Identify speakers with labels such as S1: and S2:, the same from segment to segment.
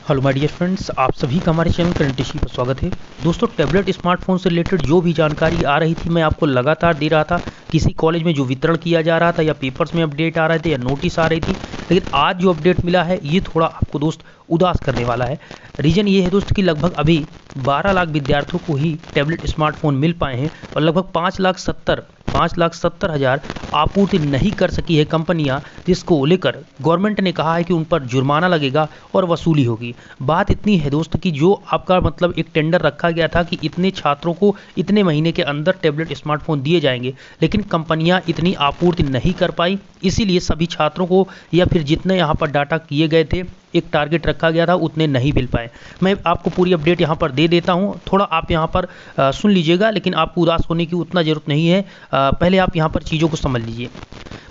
S1: Hello my dear friends, आप सभी का हमारे चैनल करंट इश्यू पर स्वागत है। दोस्तों, टैबलेट स्मार्टफोन से रिलेटेड जो भी जानकारी आ रही थी मैं आपको लगातार दे रहा था। किसी कॉलेज में जो वितरण किया जा रहा था या पेपर्स में अपडेट आ रहे थे या नोटिस आ रही थी, लेकिन आज जो अपडेट मिला है ये थोड़ा आपको दोस्त उदास करने वाला है। रीज़न ये है दोस्त कि लगभग अभी 12 लाख विद्यार्थियों को ही टैबलेट स्मार्टफोन मिल पाए हैं और लगभग 5,70,000 आपूर्ति नहीं कर सकी है कंपनियां, जिसको लेकर गवर्नमेंट ने कहा है कि उन पर जुर्माना लगेगा और वसूली होगी। बात इतनी है दोस्त कि जो आपका मतलब एक टेंडर रखा गया था कि इतने छात्रों को इतने महीने के अंदर टैबलेट स्मार्टफोन दिए जाएंगे, लेकिन कंपनियां इतनी आपूर्ति नहीं कर पाई। इसीलिए सभी छात्रों को या फिर जितने यहाँ पर डाटा किए गए थे, एक टारगेट रखा गया था, उतने नहीं मिल पाए। मैं आपको पूरी अपडेट यहाँ पर दे देता हूँ, थोड़ा आप यहाँ पर सुन लीजिएगा, लेकिन आपको उदास होने की उतना ज़रूरत नहीं है। पहले आप यहाँ पर चीज़ों को समझ लीजिए।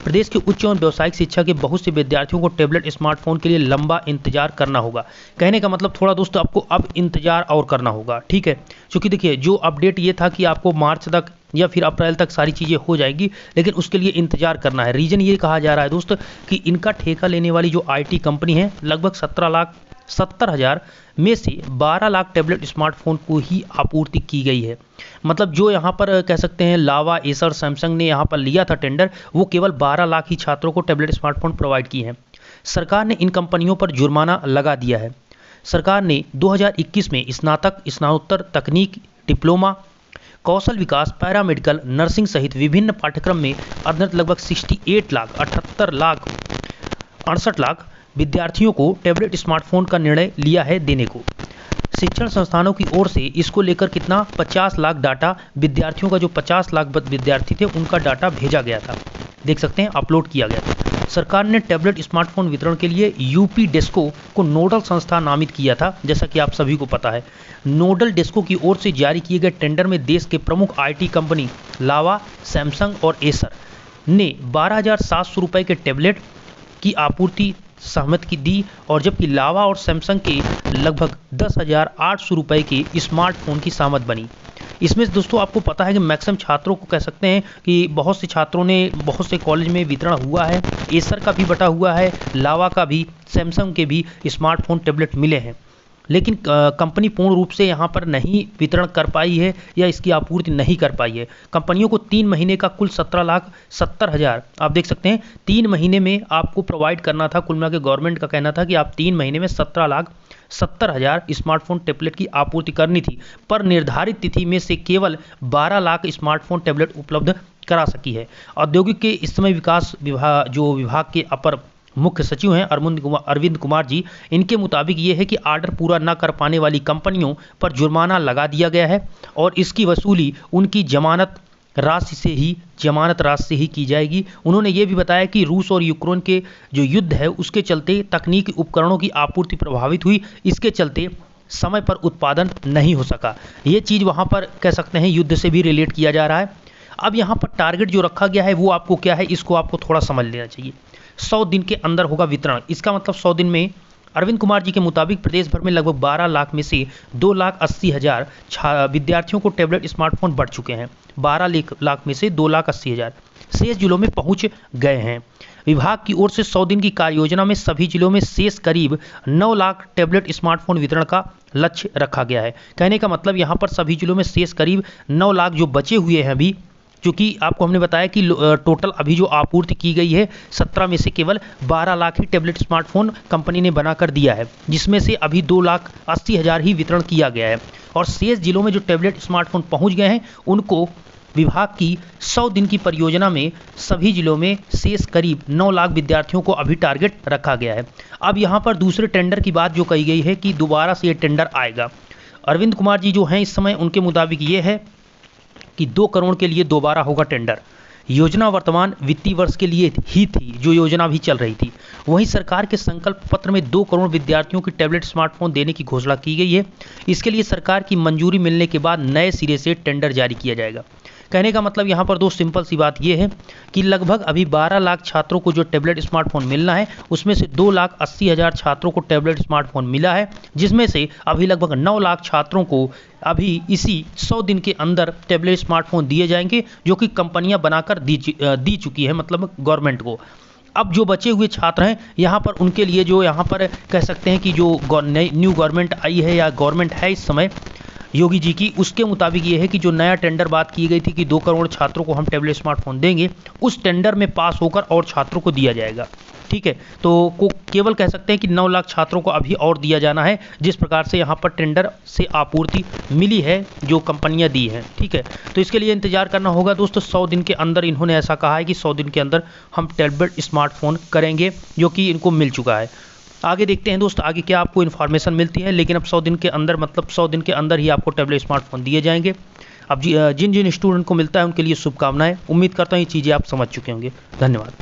S1: प्रदेश के उच्च एवं व्यावसायिक शिक्षा के बहुत से विद्यार्थियों को टैबलेट स्मार्टफोन के लिए लंबा इंतजार करना होगा। कहने का मतलब थोड़ा दोस्तों आपको अब इंतजार और करना होगा, ठीक है। क्योंकि देखिए, जो अपडेट ये था कि आपको मार्च तक या फिर अप्रैल तक सारी चीज़ें हो जाएगी, लेकिन उसके लिए इंतजार करना है। रीज़न ये कहा जा रहा है दोस्त कि इनका ठेका लेने वाली जो IT कंपनी है, लगभग 17,70,000 में से 12 लाख टैबलेट स्मार्टफोन को ही आपूर्ति की गई है। मतलब जो यहाँ पर कह सकते हैं लावा, एसर, सैमसंग ने यहाँ पर लिया था टेंडर, वो केवल 12 लाख ही छात्रों को टैबलेट स्मार्टफोन प्रोवाइड किए हैं। सरकार ने इन कंपनियों पर जुर्माना लगा दिया है। सरकार ने 2021 में स्नातक, स्नातकोत्तर, तकनीक, डिप्लोमा, कौशल विकास, पैरामेडिकल, नर्सिंग सहित विभिन्न पाठ्यक्रम में अध्ययनरत लगभग 68 लाख विद्यार्थियों को टैबलेट स्मार्टफोन का निर्णय लिया है देने को। शिक्षण संस्थानों की ओर से इसको लेकर कितना 50 लाख डाटा विद्यार्थियों का, जो 50 लाख विद्यार्थी थे उनका डाटा भेजा गया था, देख सकते हैं अपलोड किया गया था। सरकार ने टैबलेट स्मार्टफोन वितरण के लिए यूपी डेस्को को नोडल संस्था नामित किया था। जैसा कि आप सभी को पता है, नोडल डेस्को की ओर से जारी किए गए टेंडर में देश के प्रमुख IT कंपनी लावा, सैमसंग और एसर ने 12,700 रुपये के टैबलेट की आपूर्ति सहमत की दी, और जबकि लावा और सैमसंग के लगभग 10,800 रुपये के स्मार्टफोन की सहमत बनी। इसमें दोस्तों आपको पता है कि मैक्सिमम छात्रों को कह सकते हैं कि बहुत से छात्रों ने बहुत से कॉलेज में वितरण हुआ है। एसर का भी बटा हुआ है, लावा का भी, सैमसंग के भी स्मार्टफोन टैबलेट मिले हैं, लेकिन कंपनी पूर्ण रूप से यहाँ पर नहीं वितरण कर पाई है या इसकी आपूर्ति नहीं कर पाई है। कंपनियों को 3 महीने का कुल 17,70,000, आप देख सकते हैं 3 महीने में आपको प्रोवाइड करना था। कुल मिला के गवर्नमेंट का कहना था कि आप 3 महीने में 17,70,000 स्मार्टफोन टैबलेट की आपूर्ति करनी थी, पर निर्धारित तिथि में से केवल 12 लाख स्मार्टफोन टैबलेट उपलब्ध करा सकी है। औद्योगिक के इस समय विकास विभाग, जो विभाग के अपर मुख्य सचिव हैं अरविंद कुमार जी, इनके मुताबिक ये है कि आर्डर पूरा न कर पाने वाली कंपनियों पर जुर्माना लगा दिया गया है और इसकी वसूली उनकी जमानत राशि से ही की जाएगी। उन्होंने ये भी बताया कि रूस और यूक्रेन के जो युद्ध है उसके चलते तकनीकी उपकरणों की आपूर्ति प्रभावित हुई, इसके चलते समय पर उत्पादन नहीं हो सका। ये चीज़ वहाँ पर कह सकते हैं युद्ध से भी रिलेट किया जा रहा है। अब यहाँ पर टारगेट जो रखा गया है वो आपको क्या है, इसको आपको थोड़ा समझ लेना चाहिए। 100 दिन के अंदर होगा वितरण। इसका मतलब 100 दिन में अरविंद कुमार जी के मुताबिक प्रदेश भर में लगभग 12 लाख में से 2,80,000 विद्यार्थियों को टैबलेट स्मार्टफोन बढ़ चुके हैं। 12 लाख में से 2,80,000 शेष जिलों में पहुंच गए हैं। विभाग की ओर से 100 दिन की कार्य योजना में सभी जिलों में शेष करीब 9 लाख टैबलेट स्मार्टफोन वितरण का लक्ष्य रखा गया है। कहने का मतलब यहाँ पर सभी जिलों में शेष करीब 9 लाख जो बचे हुए हैं अभी, क्योंकि आपको हमने बताया कि टोटल अभी जो आपूर्ति की गई है 17 में से केवल 12 लाख ही टैबलेट स्मार्टफोन कंपनी ने बनाकर दिया है, जिसमें से अभी 2,80,000 ही वितरण किया गया है। और शेष जिलों में जो टैबलेट स्मार्टफोन पहुंच गए हैं उनको विभाग की 100 दिन की परियोजना में सभी जिलों में शेष करीब 9 लाख विद्यार्थियों को अभी टारगेट रखा गया है। अब यहाँ पर दूसरे टेंडर की बात जो कही गई है कि दोबारा से ये टेंडर आएगा। अरविंद कुमार जी जो हैं इस समय, उनके मुताबिक ये है कि 2 करोड़ के लिए दोबारा होगा टेंडर। योजना वर्तमान वित्तीय वर्ष के लिए ही थी, जो योजना भी चल रही थी। वहीं सरकार के संकल्प पत्र में 2 करोड़ विद्यार्थियों की टैबलेट स्मार्टफोन देने की घोषणा की गई है। इसके लिए सरकार की मंजूरी मिलने के बाद नए सिरे से टेंडर जारी किया जाएगा। कहने का मतलब यहाँ पर दोस्त सिंपल सी बात ये है कि लगभग अभी 12 लाख छात्रों को जो टैबलेट स्मार्टफोन मिलना है, उसमें से 2,80,000 छात्रों को टैबलेट स्मार्टफोन मिला है, जिसमें से अभी लगभग 9 लाख छात्रों को अभी इसी 100 दिन के अंदर टैबलेट स्मार्टफोन दिए जाएंगे, जो कि कंपनियां बनाकर दी चुकी है, मतलब गवर्नमेंट को। अब जो बचे हुए छात्र हैं यहाँ पर उनके लिए जो यहाँ पर कह सकते हैं कि जो न्यू गवर्नमेंट आई है या गवर्नमेंट है इस समय योगी जी की, उसके मुताबिक ये है कि जो नया टेंडर बात की गई थी कि 2 करोड़ छात्रों को हम टैबलेट स्मार्टफोन देंगे, उस टेंडर में पास होकर और छात्रों को दिया जाएगा। ठीक है, तो को केवल कह सकते हैं कि 9 लाख छात्रों को अभी और दिया जाना है, जिस प्रकार से यहाँ पर टेंडर से आपूर्ति मिली है जो कंपनियां दी हैं। ठीक है, तो इसके लिए इंतजार करना होगा दोस्तों। 100 दिन के अंदर इन्होंने ऐसा कहा है कि 100 दिन के अंदर हम टैबलेट स्मार्टफोन करेंगे, जो कि इनको मिल चुका है। आगे देखते हैं दोस्त आगे क्या आपको इन्फॉर्मेशन मिलती है, लेकिन अब 100 दिन के अंदर मतलब 100 दिन के अंदर ही आपको टैबलेट स्मार्टफोन दिए जाएंगे। अब जिन जिन स्टूडेंट को मिलता है उनके लिए शुभकामनाएं। उम्मीद करता हूँ ये चीज़ें आप समझ चुके होंगे। धन्यवाद।